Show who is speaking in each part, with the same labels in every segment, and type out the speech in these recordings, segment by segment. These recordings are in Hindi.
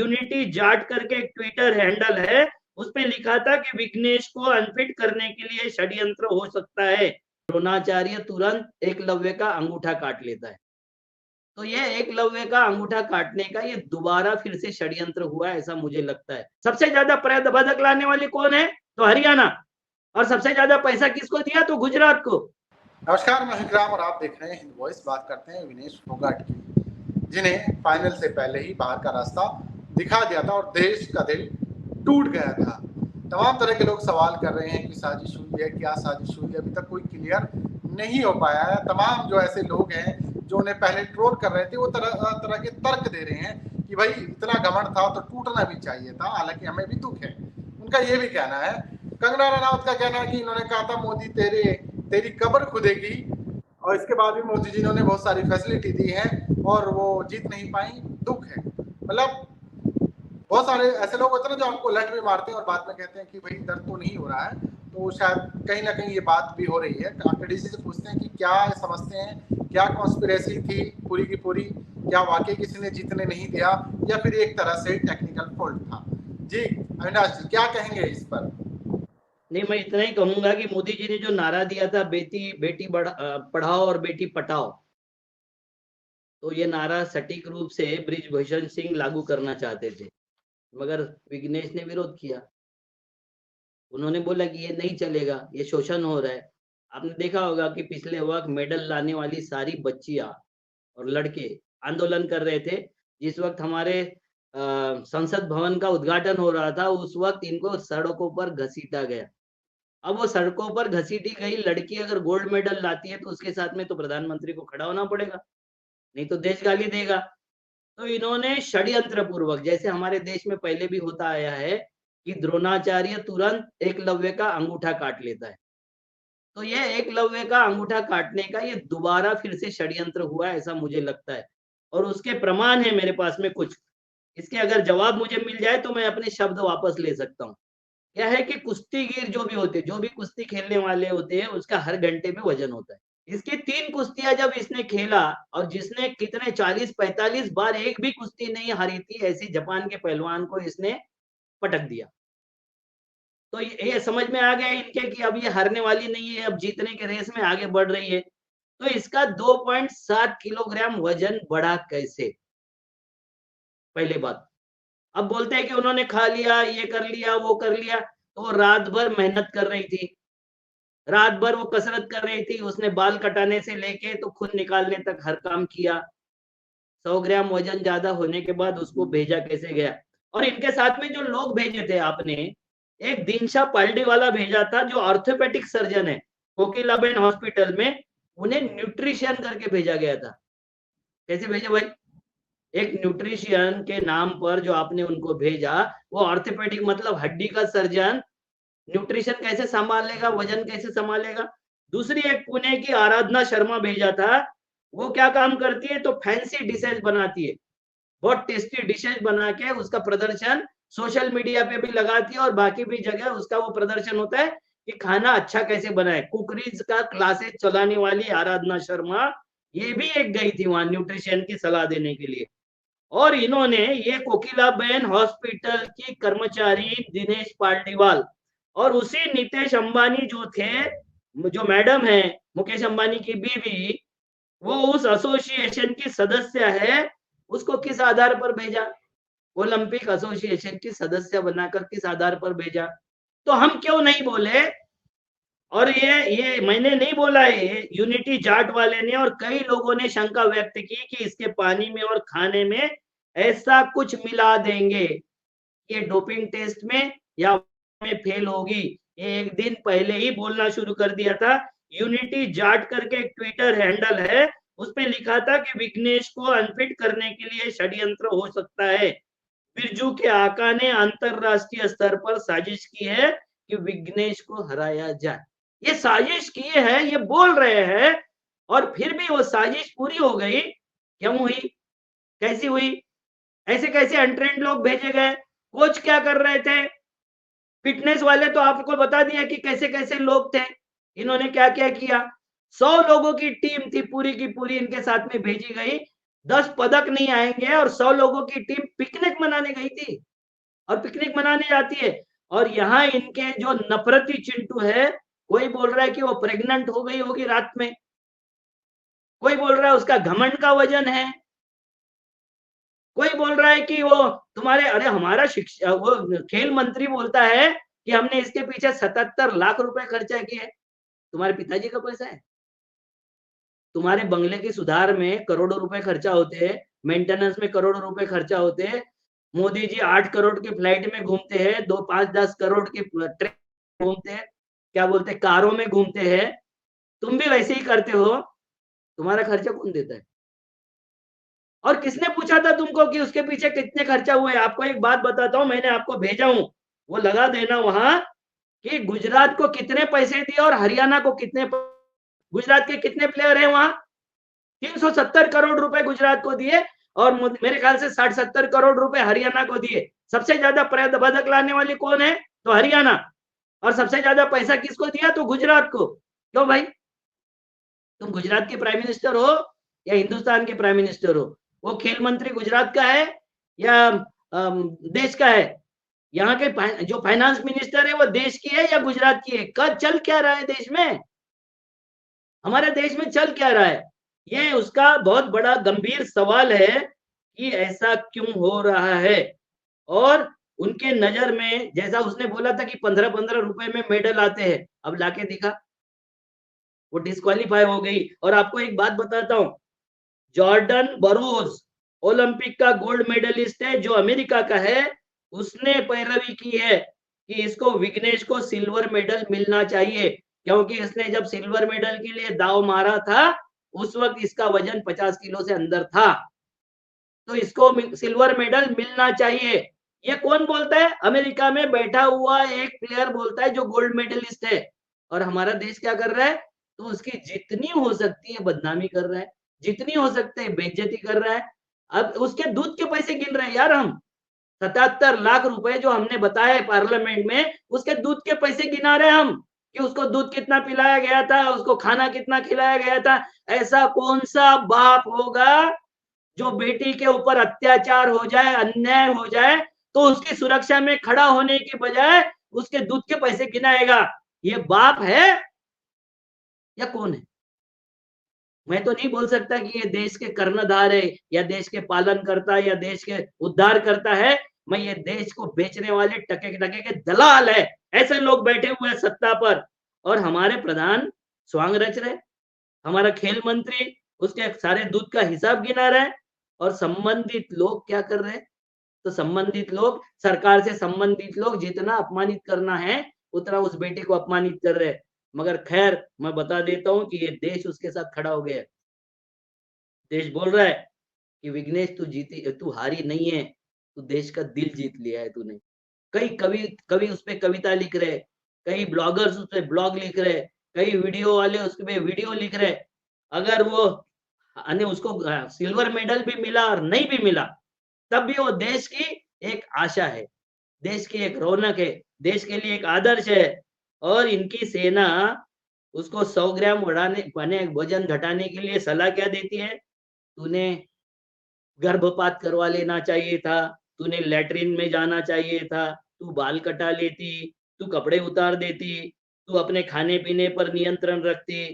Speaker 1: यूनिटी जाट करके एक ट्विटर हैंडल है, उसपे लिखा था कि विघ्नेश को अनफिट करने के लिए षड्यंत्र हो सकता है। द्रोणाचार्य तुरंत एकलव्य का अंगूठा काट लेता है। तो ये एकलव्य का अंगूठा काटने का ये दोबारा फिर से षड्यंत्र हुआ, ऐसा मुझे लगता है। सबसे ज्यादा पदक लाने वाली कौन है? तो हरियाणा। और सबसे ज्यादा पैसा किसको दिया? तो गुजरात को।
Speaker 2: नमस्कार, मैं विक्राम और आप देख रहे हैं हिंद वॉइस। बात करते हैं विनेश फोगाट की, जिन्हें फाइनल से पहले ही बाहर का रास्ता दिखा दिया था और देश का दिल टूट गया था। तमाम तरह के लोग सवाल कर रहे हैं कि साजिश हुई है, क्या साजिश हुई है, अभी तक कोई क्लियर नहीं हो पाया है। तमाम जो ऐसे लोग हैं जो उन्हें पहले ट्रोल कर रहे थे, वो तरह तरह के तर्क दे रहे हैं कि भाई इतना घमंड था तो टूटना भी चाहिए था, हालांकि हमें भी दुख है। उनका ये भी कहना है। कंगना रनौत का कहना है कि इन्होंने कहा था मोदी तेरी कब्र खुदेगी, और इसके बाद भी मोदी जी ने बहुत सारी फैसिलिटी दी है और वो जीत नहीं पाई, दुख है। मतलब बहुत सारे ऐसे लोग होते हैं ना जो आपको लट भी मारते हैं और बाद में कहते हैं कि भाई दर्द तो नहीं हो रहा है, तो शायद कहीं ना कहीं ये बात भी हो रही है। आखिर से पूछते हैं कि क्या समझते हैं, क्या कॉन्स्पिरेसी थी पूरी की पूरी, क्या वाकई किसी ने जीतने नहीं दिया, या फिर एक तरह से टेक्निकल फॉल्ट था। जी अविनाश जी, क्या कहेंगे इस पर?
Speaker 1: नहीं, मैं इतना ही कहूंगा कि मोदी जी ने जो नारा दिया था, बेटी पढ़ाओ और बेटी पटाओ, तो ये नारा सटीक रूप से बृजभूषण सिंह लागू करना चाहते थे, मगर विघ्नेश ने विरोध किया। उन्होंने बोला कि ये नहीं चलेगा, ये शोषण हो रहा है। आपने देखा होगा कि पिछले वक्त मेडल लाने वाली सारी बच्चियां और लड़के आंदोलन कर रहे थे। जिस वक्त हमारे संसद भवन का उद्घाटन हो रहा था, उस वक्त इनको सड़कों पर घसीटा गया। अब वो सड़कों पर घसीटी गई लड़की अगर गोल्ड मेडल लाती है, तो उसके साथ में तो प्रधानमंत्री को खड़ा होना पड़ेगा, नहीं तो देश गाली देगा। तो इन्होंने षड्यंत्र पूर्वक, जैसे हमारे देश में पहले भी होता आया है कि द्रोणाचार्य तुरंत एकलव्य का अंगूठा काट लेता है, तो ये एकलव्य का अंगूठा काटने का ये दोबारा फिर से षड्यंत्र हुआ, ऐसा मुझे लगता है। और उसके प्रमाण है मेरे पास में कुछ। इसके अगर जवाब मुझे मिल जाए तो मैं अपने शब्द वापस ले सकता हूँ। क्या है कि कुश्तीगीर जो भी होते हैं, जो भी कुश्ती खेलने वाले होते हैं, उसका हर घंटे में वजन होता है। इसकी 3 कुश्तियां जब इसने खेला, और जिसने कितने 40-45 बार एक भी कुश्ती नहीं हारी थी, ऐसी जापान के पहलवान को इसने पटक दिया। तो ये समझ में आ गया इनके कि अब ये हारने वाली नहीं है, अब जीतने के रेस में आगे बढ़ रही है। तो इसका 2.7 किलोग्राम वजन बढ़ा कैसे? पहली बात। अब बोलते हैं कि उन्होंने खा लिया, ये कर लिया, वो कर लिया, तो रात भर मेहनत कर रही थी। रात भर वो कसरत कर रही थी, उसने बाल कटाने से लेके तो खून निकालने तक हर काम किया। 100 ग्राम वजन ज्यादा होने के बाद उसको भेजा कैसे गया? और इनके साथ में जो लोग भेजे थे आपने, एक दिनशा पाल्डी वाला भेजा था जो ऑर्थोपेडिक सर्जन है कोकिलाबेन हॉस्पिटल में, उन्हें न्यूट्रिशियन करके भेजा गया था। कैसे भेजा भाई? एक न्यूट्रिशियन के नाम पर जो आपने उनको भेजा, वो ऑर्थोपेडिक मतलब हड्डी का सर्जन न्यूट्रिशन कैसे संभालेगा, वजन कैसे संभालेगा? दूसरी एक पुणे की आराधना शर्मा भेजा था, वो क्या काम करती है? तो फैंसी डिशेज बनाती है, बहुत टेस्टी डिशेज बना के उसका प्रदर्शन सोशल मीडिया पे भी लगाती है, और बाकी भी जगह उसका वो प्रदर्शन होता है कि खाना अच्छा कैसे बनाए। कुकरीज का क्लासेस चलाने वाली आराधना शर्मा, ये भी एक गई थी वहां न्यूट्रिशन की सलाह देने के लिए। और इन्होंने ये कोकिलाबेन हॉस्पिटल की कर्मचारी दिनेश पाल्डीवाल और उसी नितेश अंबानी जो थे, जो मैडम है मुकेश अंबानी की बीवी, वो उस एसोसिएशन की सदस्य है, उसको किस आधार पर भेजा? ओलंपिक एसोसिएशन की सदस्य बनाकर किस आधार पर भेजा? तो हम क्यों नहीं बोले? और ये मैंने नहीं बोला है, ये यूनिटी जाट वाले ने और कई लोगों ने शंका व्यक्त की कि इसके पानी में और खाने में ऐसा कुछ मिला देंगे, ये डोपिंग टेस्ट में या में फेल होगी। ये एक दिन पहले ही बोलना शुरू कर दिया था। यूनिटी जाट करके एक ट्विटर हैंडल है, उसपे लिखा था कि विघ्नेश को अनफिट करने के लिए षड्यंत्र हो सकता है। बिरजू के आका ने अंतरराष्ट्रीय स्तर पर साजिश की है कि विघ्नेश को हराया जाए। ये साजिश किए हैं, ये बोल रहे हैं, और फिर भी वो साजिश पूरी हो गई। क्यों हुई? कैसी हुई? ऐसे कैसे अनट्रेंड लोग भेजे गए? कोच क्या कर रहे थे? फिटनेस वाले तो आपको बता दिया कि कैसे कैसे लोग थे, इन्होंने क्या क्या किया। 100 लोगों की टीम थी पूरी की पूरी, इनके साथ में भेजी गई। 10 पदक नहीं आएंगे और 100 लोगों की टीम पिकनिक मनाने गई थी और पिकनिक मनाने जाती है। और यहाँ इनके जो नफरती चिंटू है, कोई बोल रहा है कि वो प्रेग्नेंट हो गई होगी रात में, कोई बोल रहा है उसका घमंड का वजन है, कोई बोल रहा है कि वो तुम्हारे, अरे हमारा शिक्षा, वो खेल मंत्री बोलता है कि हमने इसके पीछे 77 लाख रुपए खर्चा किए। तुम्हारे पिताजी का पैसा है? तुम्हारे बंगले के सुधार में करोड़ों रुपए खर्चा होते हैं, मेंटेनेंस में करोड़ों रुपए खर्चा होते हैं। मोदी जी 8 करोड़ की फ्लाइट में घूमते हैं, 2 5-10 करोड़ की ट्रेन घूमते हैं, क्या बोलते हैं, कारों में घूमते हैं। तुम भी वैसे ही करते हो। तुम्हारा खर्चा कौन देता है? और किसने पूछा था तुमको कि उसके पीछे कितने खर्चा हुए? आपको एक बात बताता हूँ, मैंने आपको भेजा हूँ, वो लगा देना वहां कि गुजरात को कितने पैसे दिए और हरियाणा को कितने। गुजरात के कितने प्लेयर हैं वहां? 370 करोड़ रुपए गुजरात को दिए और मेरे ख्याल से 60-70 करोड़ रुपए हरियाणा को दिए। सबसे ज्यादा पदक लाने वाली कौन है? तो हरियाणा। और सबसे ज्यादा पैसा किसको दिया? तो गुजरात को। क्यों भाई? तुम गुजरात के प्राइम मिनिस्टर हो या हिंदुस्तान के प्राइम मिनिस्टर हो? वो खेल मंत्री गुजरात का है या देश का है? यहाँ के जो फाइनेंस मिनिस्टर है वो देश की है या गुजरात की है? कब चल क्या रहा है देश में? हमारे देश में चल क्या रहा है? ये उसका बहुत बड़ा गंभीर सवाल है कि ऐसा क्यों हो रहा है। और उनके नजर में, जैसा उसने बोला था कि 15-15 रुपए में मेडल आते हैं, अब लाके दिखा, वो डिस्क्वालीफाई हो गई। और आपको एक बात बताता हूँ, जॉर्डन बरोज ओलंपिक का गोल्ड मेडलिस्ट है, जो अमेरिका का है। उसने पैरवी की है कि इसको, विघ्नेश को सिल्वर मेडल मिलना चाहिए, क्योंकि इसने जब सिल्वर मेडल के लिए दाव मारा था उस वक्त इसका वजन 50 किलो से अंदर था, तो इसको सिल्वर मेडल मिलना चाहिए। ये कौन बोलता है? अमेरिका में बैठा हुआ एक प्लेयर बोलता है जो गोल्ड मेडलिस्ट है। और हमारा देश क्या कर रहा है? तो उसकी जितनी हो सकती है बदनामी कर रहा है, जितनी हो सकती है बेइज्जती कर रहा है। अब उसके दूध के पैसे गिन रहे हैं यार हम। 77 लाख रुपए जो हमने बताया पार्लियामेंट में, उसके दूध के पैसे गिना रहे हैं हम कि उसको दूध कितना पिलाया गया था, उसको खाना कितना खिलाया गया था। ऐसा कौन सा बाप होगा जो बेटी के ऊपर अत्याचार हो जाए, अन्याय हो जाए, तो उसकी सुरक्षा में खड़ा होने की बजाय उसके दूध के पैसे गिनाएगा? ये बाप है या कौन है? मैं तो नहीं बोल सकता कि ये देश के कर्णधार है या देश के पालन करता है या देश के उद्धार करता है। मैं ये देश को बेचने वाले टके टके के दलाल है। ऐसे लोग बैठे हुए हैं सत्ता पर और हमारे प्रधान स्वांग रच रहे। हमारा खेल मंत्री उसके सारे दूध का हिसाब गिना रहा है। और संबंधित लोग क्या कर रहे हैं? तो संबंधित लोग, सरकार से संबंधित लोग जितना अपमानित करना है उतना उस बेटे को अपमानित कर रहे हैं। मगर खैर, मैं बता देता हूँ कि ये देश उसके साथ खड़ा हो गया है। देश बोल रहा है कि विघ्नेश तू जीती, तू हारी नहीं है, तू देश का दिल जीत लिया है तूने। कई कवि कवि उस पे कविता लिख रहे, कई ब्लॉगर्स उस पे ब्लॉग लिख रहे, कई वीडियो वाले उस पे वीडियो लिख रहे। अगर वो उसको सिल्वर मेडल भी मिला और नहीं भी मिला, तब भी वो देश की एक आशा है, देश की एक रौनक है, देश के लिए एक आदर्श है। और इनकी सेना उसको 100 ग्राम वजन घटाने के लिए सलाह क्या देती है? तूने गर्भपात करवा लेना चाहिए था, तूने लैट्रिन में जाना चाहिए था, तू बाल कटा लेती, तू कपड़े उतार देती, तू अपने खाने पीने पर नियंत्रण रखती।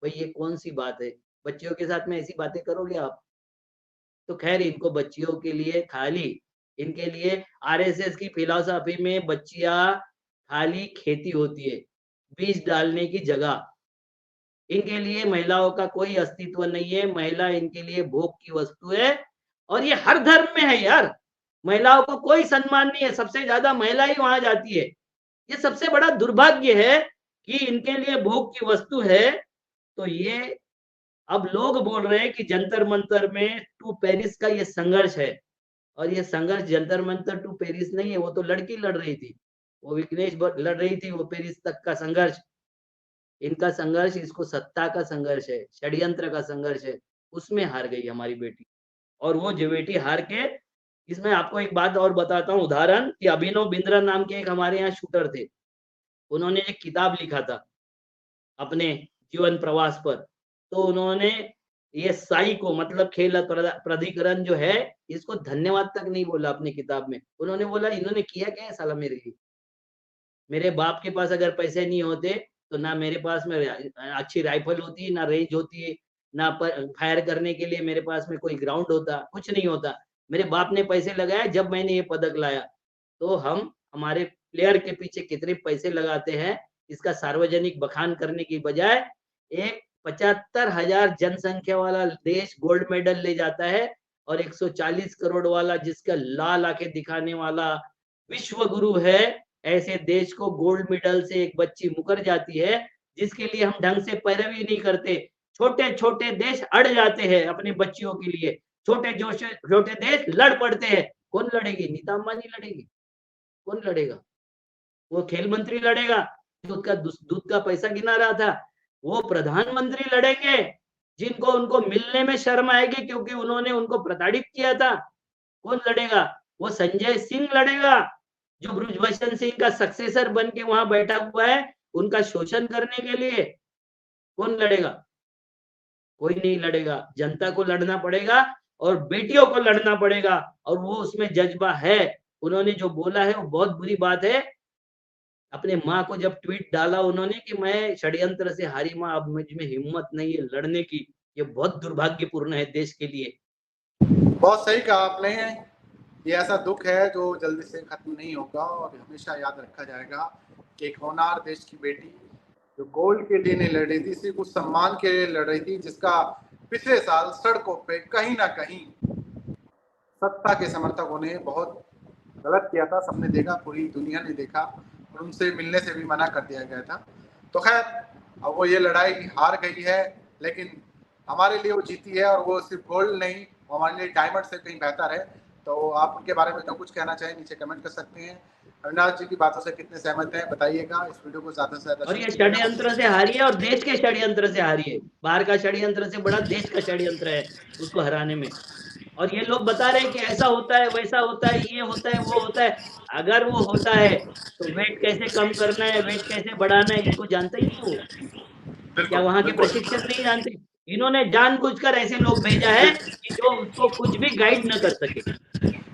Speaker 1: भाई ये कौन सी बात है? बच्चियों के साथ में ऐसी बातें करोगे आप? तो खैर, इनको बच्चियों के लिए खाली, इनके लिए आरएसएस की फिलॉसफी में बच्चियां खाली खेती होती है, बीज डालने की जगह। इनके लिए महिलाओं का कोई अस्तित्व नहीं है। महिला इनके लिए भोग की वस्तु है। और ये हर धर्म में है यार। महिलाओं को कोई सम्मान नहीं है, सबसे ज्यादा महिला ही वहां जाती है। ये सबसे बड़ा दुर्भाग्य है कि इनके लिए भोग की वस्तु है। तो ये अब लोग बोल रहे हैं कि जंतर मंतर में टू पेरिस का ये संघर्ष है। और ये संघर्ष जंतर मंतर टू पेरिस नहीं है, वो तो लड़की लड़ रही थी, वो विघ्नेश लड़ रही थी, वो पेरिस तक का संघर्ष। इनका संघर्ष, इसको सत्ता का संघर्ष है, षड्यंत्र का संघर्ष है। उसमें हार गई हमारी बेटी। और वो जो बेटी हार के, इसमें आपको एक बात और बताता हूँ उदाहरण, कि अभिनव बिंद्रा नाम के एक हमारे यहाँ शूटर थे। उन्होंने एक किताब लिखा था अपने जीवन प्रवास पर। तो उन्होंने ये साई को मतलब खेल प्राधिकरण जो है, इसको धन्यवाद तक नहीं बोला अपनी किताब में। उन्होंने बोला इन्होंने किया क्या है साला मेरे लिए? मेरे बाप के पास अगर पैसे नहीं होते, तो ना मेरे पास में अच्छी राइफल होती, ना रेंज होती, ना प फायर करने के लिए मेरे पास में कोई ग्राउंड होता, कुछ नहीं होता। मेरे बाप ने पैसे लगाए जब मैंने ये पदक लाया। तो हम हमारे प्लेयर के पीछे कितने पैसे लगाते हैं, इसका सार्वजनिक बखान करने की बजाय एक 75,000 जनसंख्या वाला देश गोल्ड मेडल ले जाता है और 140 करोड़ वाला जिसका लाल आंखें दिखाने वाला विश्व गुरु है, ऐसे देश को गोल्ड मेडल से एक बच्ची मुकर जाती है, जिसके लिए हम ढंग से पैरवी नहीं करते। छोटे-छोटे देश अड़ जाते हैं अपनी बच्चियों के लिए। छोटे देश लड़ पड़ते हैं। कौन लड़ेगी? नीता अंबानी लड़ेगी। कौन लड़ेगा? वो खेल मंत्री लड़ेगा, दूध का दूध का पैसा गिना रहा था। वो प्रधानमंत्री लड़ेंगे, जिनको उनको मिलने में शर्म आएगी क्योंकि उन्होंने उनको प्रताड़ित किया था। कौन लड़ेगा? वो संजय सिंह लड़ेगा, जो ब्रिजभूषण सिंह का सक्सेसर बन के वहां बैठा हुआ है, उनका शोषण करने के लिए। कौन लड़ेगा? कोई नहीं लड़ेगा। जनता को लड़ना पड़ेगा और बेटियों को लड़ना पड़ेगा और वो उसमें जज्बा है। उन्होंने जो बोला है वो बहुत बुरी बात है। अपने माँ को जब ट्वीट डाला उन्होंने कि मैं षड्यंत्र से हारी माँ, अब मुझ में हिम्मत नहीं है लड़ने की। ये बहुत दुर्भाग्यपूर्ण है देश के लिए।
Speaker 2: बहुत सही कहा आपने। ये ऐसा दुख है जो जल्दी से खत्म नहीं होगा और हमेशा याद रखा जाएगा कि एक होनहार देश की बेटी जो गोल्ड के लिए नहीं लड़ रही थी, सिर्फ उस सम्मान के लिए लड़ रही थी जिसका पिछले साल सड़कों पे कहीं ना कहीं सत्ता के समर्थकों ने बहुत गलत किया था। सबने देखा, पूरी दुनिया ने देखा और उनसे मिलने से भी मना कर दिया गया था। तो खैर, अब वो ये लड़ाई हार गई है, लेकिन हमारे लिए वो जीती है और वो सिर्फ गोल्ड नहीं, वो हमारे लिए डायमंड से कहीं बेहतर है। तो आप उनके बारे में जो कुछ कहना चाहें नीचे कमेंट कर सकते हैं। अविनाश जी की बातों से कितने सहमत हैं बताइएगा। इस वीडियो को ज़्यादा से ज़्यादा
Speaker 1: और ये
Speaker 2: शेयर कीजिएगा।
Speaker 1: षड्यंत्र से हारी है और देश के षड्यंत्र से हारी है। बाहर का षड्यंत्र से बड़ा देश का षड्यंत्र है उसको हराने में। और ये लोग बता रहे हैं कि ऐसा होता है, वैसा होता है, ये होता है, वो होता है। अगर वो होता है तो वेट कैसे कम करना है, वेट कैसे बढ़ाना है, इसको जानता ही नहीं वो। क्या
Speaker 2: बिल्कुल
Speaker 1: वहाँ के
Speaker 2: बिल्कुल।
Speaker 1: प्रशिक्षक नहीं जानते? इन्होंने जानबूझकर ऐसे लोग भेजा है कि जो उसको कुछ भी गाइड न कर सके।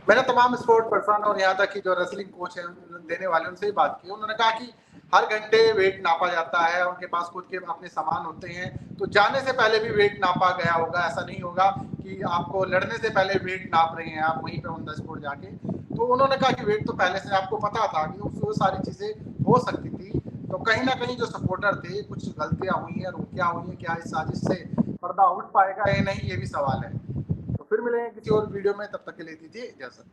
Speaker 2: मैंने तमाम स्पोर्ट पर्सन और यहाँ तक कि जो रेसलिंग कोच है देने वाले उनसे ही बात की। उन्होंने कहा कि हर घंटे वेट नापा जाता है, उनके पास खुद के अपने सामान होते हैं, तो जाने से पहले भी वेट नापा गया होगा। ऐसा नहीं होगा कि आपको लड़ने से पहले वेट नाप रहे हैं आप वहीं पे ऑन द स्पॉट जाके। तो उन्होंने कहा कि वेट तो पहले से आपको पता था कि वो सारी चीज़ें हो सकती थी। तो कहीं ना कहीं जो सपोर्टर थे, कुछ गलतियां हुई हैं, क्या हुई हैं, क्या इस साजिश से पर्दा उठ पाएगा या नहीं, ये भी सवाल है। तो फिर मिलेंगे किसी और वीडियो में, तब तक के लिए दीजिए इजाजत।